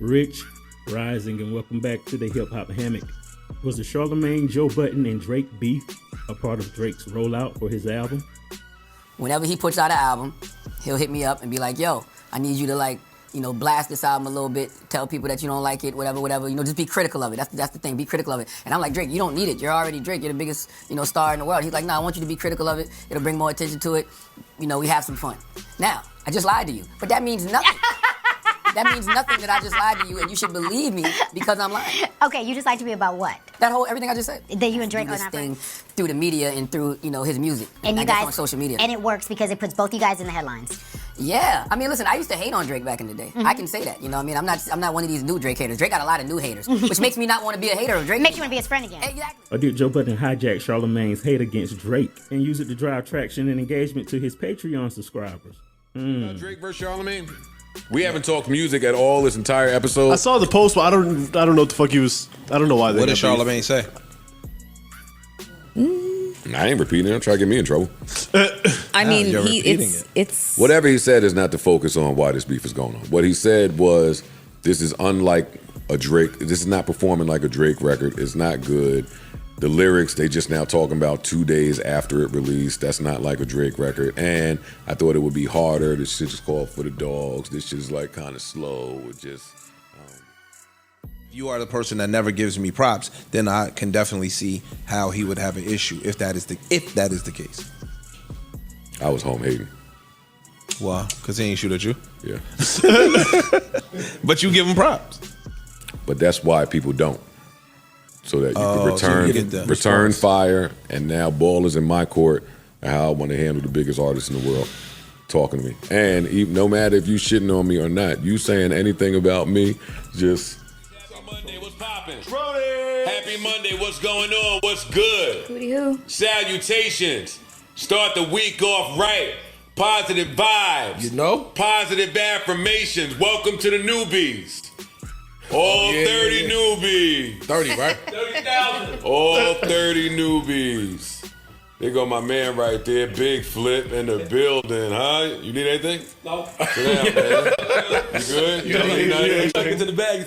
Rich, Rising, and welcome back to the Hip Hop Hammock. Was the Charlamagne Joe Budden and Drake beef a part of Drake's rollout for his album? Whenever he puts out an album, he'll hit me up and be like, yo, I need you to blast this album a little bit, tell people that you don't like it, whatever, just be critical of it. That's the thing, be critical of it. And I'm like, Drake, you don't need it. You're already Drake. You're the biggest, star in the world. He's like, no, I want you to be critical of it. It'll bring more attention to it. We have some fun. Now, I just lied to you, but that means nothing. That means nothing that I just lied to you, and you should believe me because I'm lying. Okay, you just lied to me about what? Everything I just said. That you and Drake are this not thing friends. Through the media and through, his music. And you I guess guys on social media. And it works because it puts both you guys in the headlines. Yeah, I mean, listen, I used to hate on Drake back in the day. I can say that, I'm not one of these new Drake haters. Drake got a lot of new haters, which makes me not want to be a hater of Drake. Makes you want to be his friend again. Exactly. Or did Joe Budden hijack Charlamagne's hate against Drake and use it to drive traction and engagement to his Patreon subscribers? Drake versus Charlamagne? We haven't talked music at all this entire episode. I saw the post, but I don't know what the fuck he was. I don't know why. What did Charlamagne say? I ain't repeating it. I'm trying to get me in trouble. I mean, you're repeating it's Whatever he said is not to focus on why this beef is going on. What he said was, this is unlike a Drake. This is not performing like a Drake record. It's not good. The lyrics, they just now talking about 2 days after it released. That's not like a Drake record. And I thought it would be harder. This shit is called For the Dogs. This shit is like kind of slow. It just... You are the person that never gives me props, then I can definitely see how he would have an issue if that is the case. I was home hating. Well, because he ain't shoot at you. Yeah. But you give him props. But that's why people don't. So that you can so you get the return response. fire, and now ball is in my court, and how I want to handle the biggest artist in the world talking to me. And even, no matter if you shitting on me or not, you saying anything about me, just... Monday, what's poppin'? Happy Monday, what's going on? What's good? Hootie hoo. Salutations. Start the week off right. Positive vibes. Positive affirmations. Welcome to the newbies. All 30 newbies. 30, right? 30,000. All 30 newbies. There go my man right there, Big Flip in the building, huh? You need anything? No. Sit down, man. You good? You need anything? Tuck into the bag.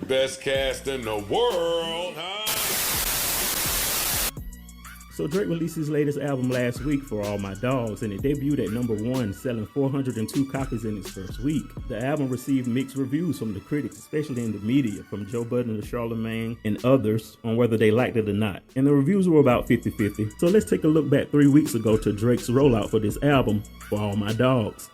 Best cast in the world, huh? So Drake released his latest album last week, For All My Dogs, and it debuted at number 1, selling 402 copies in its first week. The album received mixed reviews from the critics, especially in the media, from Joe Budden to Charlamagne and others, on whether they liked it or not. And the reviews were about 50-50. So let's take a look back 3 weeks ago to Drake's rollout for this album, For All My Dogs.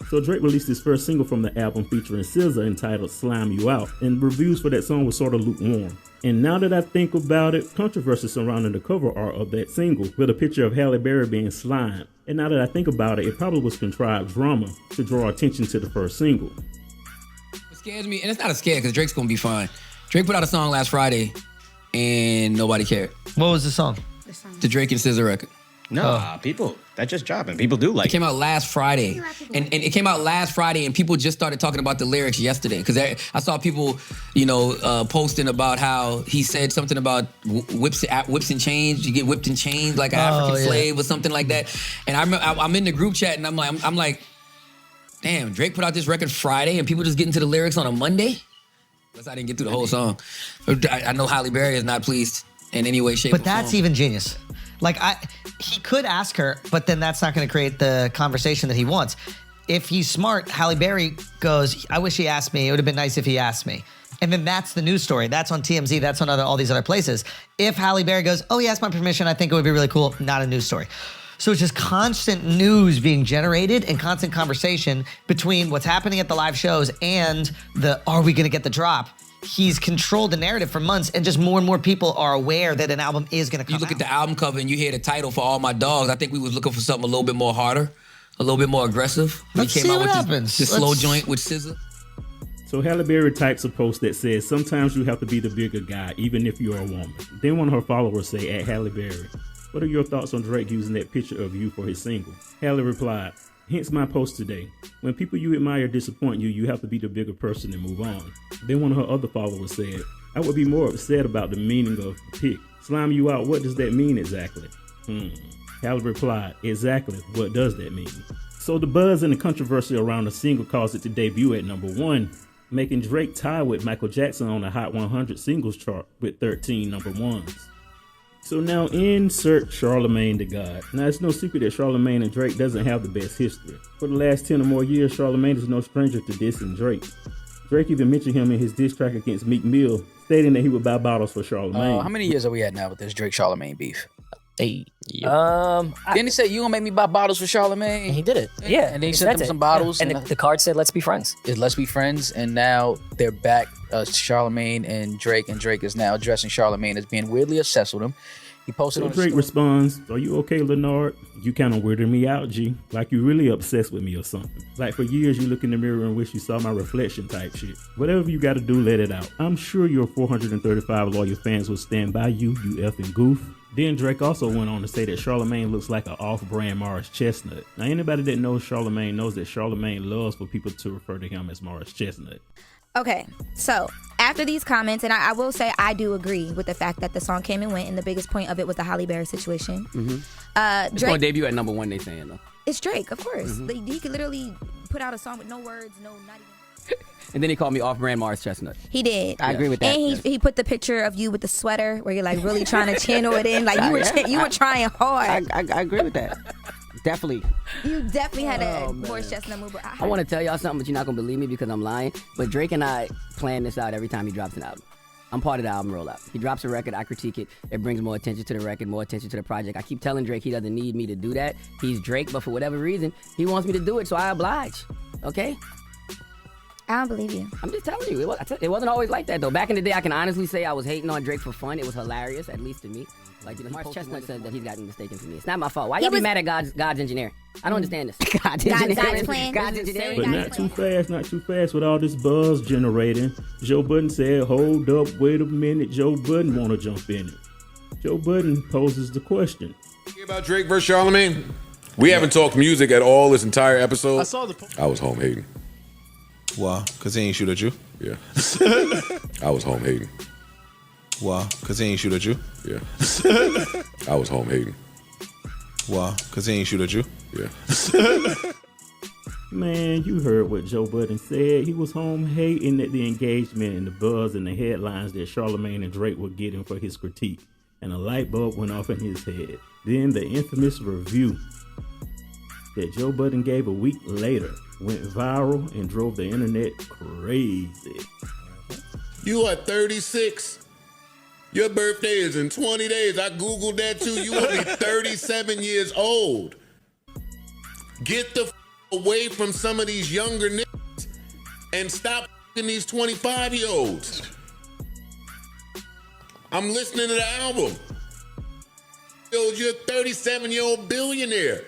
So Drake released his first single from the album featuring SZA entitled Slime You Out, and reviews for that song were sort of lukewarm. And now that I think about it, controversy surrounding the cover art of that single with a picture of Halle Berry being slimed. And now that I think about it, it probably was contrived drama to draw attention to the first single. It scares me, and it's not a scare because Drake's gonna be fine. Drake put out a song last Friday, and nobody cared. What was the song? The Drake and SZA record. No, people, that just dropped, and people do like it. Came out last Friday, and it came out last Friday, and people just started talking about the lyrics yesterday, because I saw people, posting about how he said something about whips and chains. You get whipped and chains like an African slave or something like that. And I'm in the group chat, and I'm like, damn, Drake put out this record Friday, and people just getting to the lyrics on a Monday. Unless I didn't get through the whole song. I know Halle Berry is not pleased in any way, shape, or form. But that's even genius. He could ask her, but then that's not going to create the conversation that he wants. If he's smart, Halle Berry goes, I wish he asked me. It would have been nice if he asked me. And then that's the news story. That's on TMZ. That's on all these other places. If Halle Berry goes, oh, he asked my permission, I think it would be really cool. Not a news story. So it's just constant news being generated and constant conversation between what's happening at the live shows and are we going to get the drop? He's controlled the narrative for months, and just more and more people are aware that an album is going to come out. You look at the album cover and you hear the title, For All My Dogs. I think we was looking for something a little bit more harder, a little bit more aggressive. Let's he came see out what with happens. this slow joint with SZA. So Halle Berry types a post that says, sometimes you have to be the bigger guy, even if you're a woman. Then one of her followers say, at Halle Berry, what are your thoughts on Drake using that picture of you for his single? Halle replied, hence my post today. When people you admire disappoint you, you have to be the bigger person and move on. Then one of her other followers said, I would be more upset about the meaning of the pic. Slime you out, what does that mean exactly? Halle replied, exactly, what does that mean? So the buzz and the controversy around the single caused it to debut at number 1, making Drake tie with Michael Jackson on the Hot 100 singles chart with 13 number ones. So now insert Charlamagne the God. Now it's no secret that Charlamagne and Drake doesn't have the best history. For the last 10 or more years, Charlamagne is no stranger to dissing Drake. Drake even mentioned him in his diss track against Meek Mill, stating that he would buy bottles for Charlamagne. How many years are we at now with this Drake Charlamagne beef? 8. Didn't he say you gonna make me buy bottles for Charlamagne? And he did it. Yeah. And then he sent them some bottles. And the card said, let's be friends. Let's be friends. And now they're back, Charlamagne and Drake is now addressing Charlamagne as being weirdly obsessed with him. He posted so on Drake responds, "Are you okay, Leonard? You kind of weirded me out, G. Like you really obsessed with me or something. Like for years you look in the mirror and wish you saw my reflection type shit. Whatever you got to do, let it out. I'm sure your 435 loyal fans will stand by you, you effing goof." Then Drake also went on to say that Charlamagne looks like an off-brand Morris Chestnut. Now anybody that knows Charlamagne knows that Charlamagne loves for people to refer to him as Morris Chestnut. Okay, so after these comments, and I will say I do agree with the fact that the song came and went, and the biggest point of it was the Halle Berry situation. It's going to debut at number 1, they saying, though. It's Drake, of course. He could literally put out a song with no words, not even... And then he called me off-brand Morris Chestnut. He did. I agree with that. And he put the picture of you with the sweater where you're like really trying to channel it in. Like you were trying hard. I agree with that. Definitely. You definitely had a Morris Chestnut move. I want to tell y'all something, but you're not going to believe me because I'm lying. But Drake and I plan this out every time he drops an album. I'm part of the album rollout. He drops a record, I critique it. It brings more attention to the record, more attention to the project. I keep telling Drake he doesn't need me to do that. He's Drake, but for whatever reason, he wants me to do it, so I oblige. Okay? I don't believe you. I'm just telling you, it wasn't always like that though. Back in the day, I can honestly say I was hating on Drake for fun. It was hilarious, at least to me. Like Morris Chestnut said that he's gotten mistaken for me. It's not my fault. Why y'all be mad at God's engineer? I don't understand this. God's engineering. God's engineering. But not too fast with all this buzz generating. Joe Budden said, "Hold up, wait a minute." Joe Budden want to jump in it. Joe Budden poses the question. Hear about Drake versus Charlamagne? We haven't talked music at all this entire episode. I was home hating. Wow, because he ain't shoot at you? Yeah. I was home hating. Wow, because he ain't shoot at you? Yeah. I was home hating. Wow, because he ain't shoot at you? Yeah. Man, you heard what Joe Budden said. He was home hating at the engagement and the buzz and the headlines that Charlamagne and Drake were getting for his critique. And a light bulb went off in his head. Then the infamous review that Joe Budden gave a week later went viral and drove the internet crazy. You are 36. Your birthday is in 20 days. I Googled that too. You only 37 years old. Get the away from some of these younger niggas and stop these 25-year-olds. I'm listening to the album. You're a 37-year-old billionaire.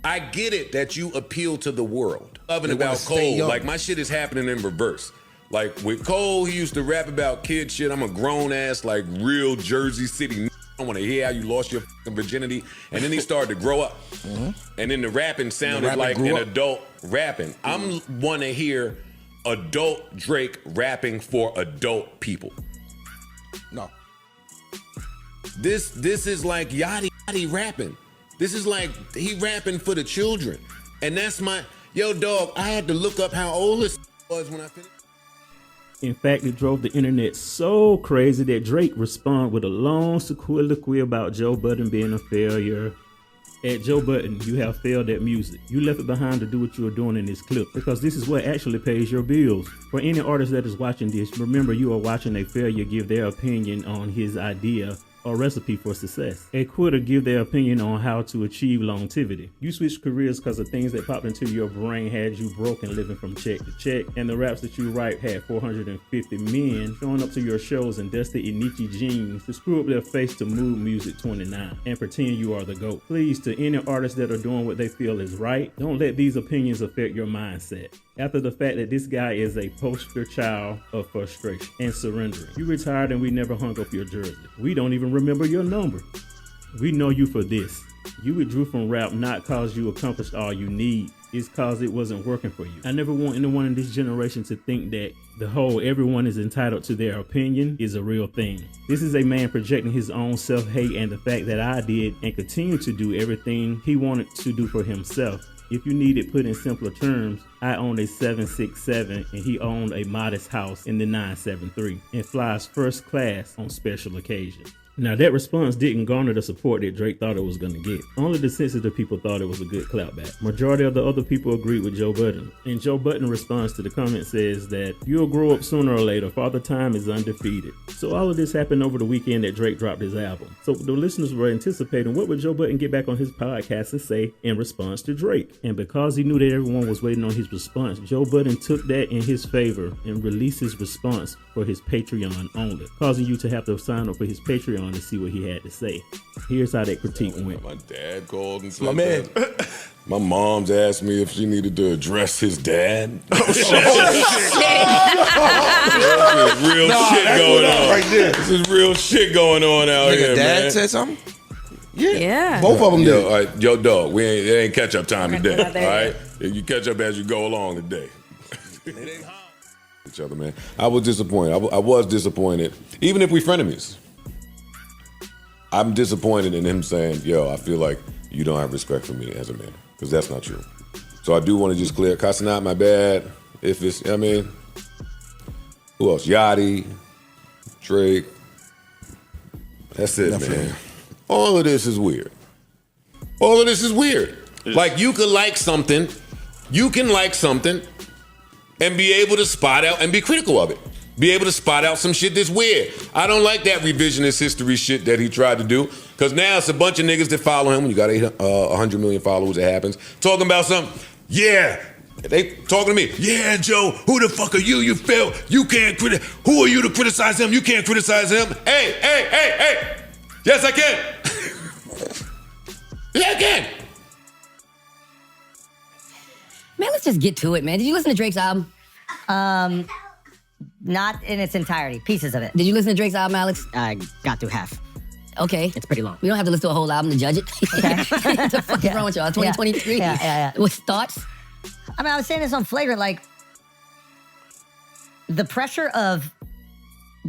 I get it that you appeal to the world. Loving about Cole, like my shit is happening in reverse. Like with Cole, he used to rap about kid shit. I'm a grown ass, like real Jersey City. I want to hear how you lost your virginity. And then he started to grow up. And then the rapping sounded like an adult rapping. I want to hear adult Drake rapping for adult people. No. This is like Yachty rapping. This is like he rapping for the children. And that's yo dog, I had to look up how old this was when I finished. In fact, it drove the internet so crazy that Drake responded with a long soliloquy about Joe Budden being a failure. At Joe Budden, you have failed at music. You left it behind to do what you are doing in this clip because this is what actually pays your bills. For any artist that is watching this, remember you are watching a failure give their opinion on his idea or recipe for success. A quitter give their opinion on how to achieve longevity. You switched careers because of things that popped into your brain had you broken living from check to check, and the raps that you write had 450 men showing up to your shows in dusty Inichi jeans to screw up their face to Mood Music 29 and pretend you are the GOAT. Please, to any artists that are doing what they feel is right, don't let these opinions affect your mindset. After the fact that this guy is a poster child of frustration and surrendering. You retired and we never hung up your jersey. We don't even remember your number. We know you for this. You withdrew from rap not cause you accomplished all you need. It's cause it wasn't working for you. I never want anyone in this generation to think that the whole everyone is entitled to their opinion is a real thing. This is a man projecting his own self-hate and the fact that I did and continue to do everything he wanted to do for himself If you need it put in simpler terms, I own a 767 and he owned a modest house in the 973 and flies first class on special occasions. Now that response didn't garner the support that Drake thought it was going to get. Only the sensitive people thought it was a good clapback. Majority of the other people agreed with Joe Budden. And Joe Budden response to the comment says that you'll grow up sooner or later, Father Time is undefeated. So all of this happened over the weekend that Drake dropped his album. So the listeners were anticipating what would Joe Budden get back on his podcast and say in response to Drake. And because he knew that everyone was waiting on his response, Joe Budden took that in his favor and released his response for his Patreon only, causing you to have to sign up for his Patreon to see what he had to say. Here's how that critique went. My dad called and said that. My mom's asked me if she needed to address his dad. Oh, shit. Real shit going on. Right there. This is real shit going on out here, dad man. said something? Yeah. Both of them did. All right, yo, dog, it ain't catch up time today, all right? You catch up as you go along today. Each other, man. I was disappointed. I was disappointed. Even if we frenemies, I'm disappointed in him saying, yo, I feel like you don't have respect for me as a man. Because that's not true. So I do want to just clear, cussing out my bad. If it's, I mean, who else? Yachty, Drake. That's it, man. All of this is weird. All of this is weird. Like, you could like something, and be able to spot out and be critical of it. Be able to spot out some shit that's weird. I don't like that revisionist history shit that he tried to do, because now it's a bunch of niggas that follow him. When you got 100 million followers, it happens. Talking about something, yeah. They talking to me, yeah, Joe, who the fuck are you? You failed. You can't who are you to criticize him? You can't criticize him. Hey. Yes, I can. Yeah, I can. Man, let's just get to it, man. Did you listen to Drake's album? Not in its entirety, pieces of it. Did you listen to Drake's album, Alex? I got through half. Okay. It's pretty long. We don't have to listen to a whole album to judge it. Okay. What the fuck is wrong with y'all? 2023? Yeah. What's thoughts? I mean, I was saying this on Flagrant, like, the pressure of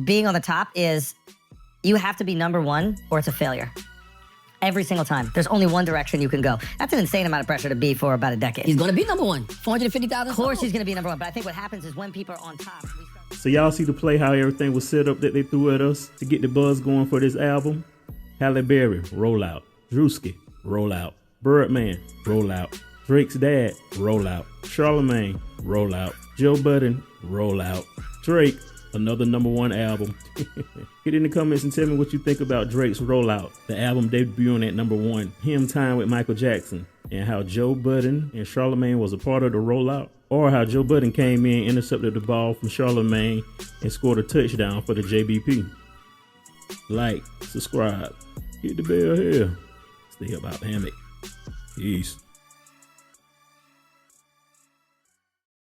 being on the top is you have to be number one or it's a failure. Every single time. There's only one direction you can go. That's an insane amount of pressure to be for about a decade. He's going to be number one. 450,000. Of course he's going to be number one. But I think what happens is when people are on top. So y'all see the play, how everything was set up that they threw at us to get the buzz going for this album? Halle Berry, roll out. Drewski, roll out. Birdman, roll out. Drake's dad, roll out. Charlamagne, roll out. Joe Budden, roll out. Drake, another number one album. Get in the comments and tell me what you think about Drake's rollout, the album debuting at number one, him time with Michael Jackson, and how Joe Budden and Charlamagne was a part of the rollout, or how Joe Budden came in, intercepted the ball from Charlamagne, and scored a touchdown for the JBP. Like, subscribe, hit the bell here. Stay Hip Hop Hammock. Peace.